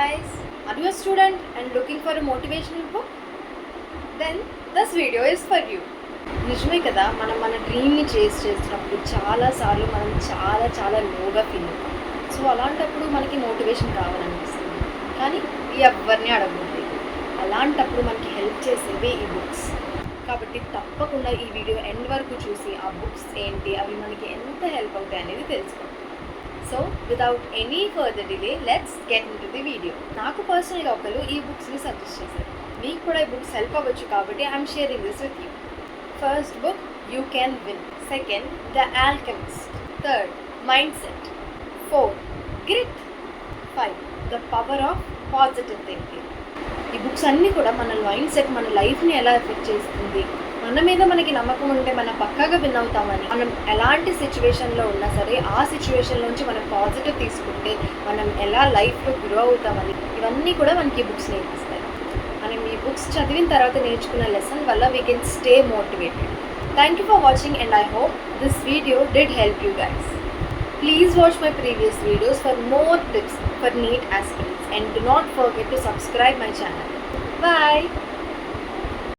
guys, are you a student and looking for a motivational book? Then this video is for you. నిజమే కదా, మనం మన డ్రీమ్ని చేస్తున్నప్పుడు చాలాసార్లు మనం చాలా లోగా ఫీల్ అవుతాం. సో అలాంటప్పుడు మనకి మోటివేషన్ కావాలనిపిస్తుంది, కానీ ఎవరిని అడగకూడదు. అలాంటప్పుడు మనకి హెల్ప్ చేసేవే ఈ బుక్స్. కాబట్టి తప్పకుండా ఈ వీడియో ఎండ్ వరకు చూసి ఆ బుక్స్ ఏంటి, అవి మనకి ఎంత హెల్ప్ అవుతాయి అనేది తెలుసుకోండి. So without any further delay let's get in to the video. నాకు పర్సనల్గా ఒకరు ఈ బుక్స్ని సజెస్ట్ చేశారు. మీకు కూడా ఈ బుక్స్ హెల్ప్ అవ్వచ్చు కాబట్టి I'm sharing this with you. First book, You Can Win. Second, The Alchemist. Third, Mindset. Fourth, Grit. 5, The Power of Positive Thinking. ఈ బుక్స్ అన్నీ కూడా మన మైండ్ సెట్, మన లైఫ్ని ఎలా ఎఫెక్ట్ చేస్తుంది, మన మీద మనకి నమ్మకం ఉంటే మనం పక్కాగా విన్ అవుతామని, మనం ఎలాంటి సిచ్యువేషన్లో ఉన్నా సరే ఆ సిచ్యువేషన్లోంచి మనం పాజిటివ్ తీసుకుంటే మనం ఎలా లైఫ్లో గ్రో అవుతామని, ఇవన్నీ కూడా మనకి ఈ బుక్స్ నేర్పిస్తాయి. మనం ఈ బుక్స్ చదివిన తర్వాత నేర్చుకున్న లెసన్ వల్ల we can stay motivated. Thank you for watching and I hope this video did help you guys. Please watch my previous videos for more tips for NEET aspirants and do not forget to subscribe my channel. Bye!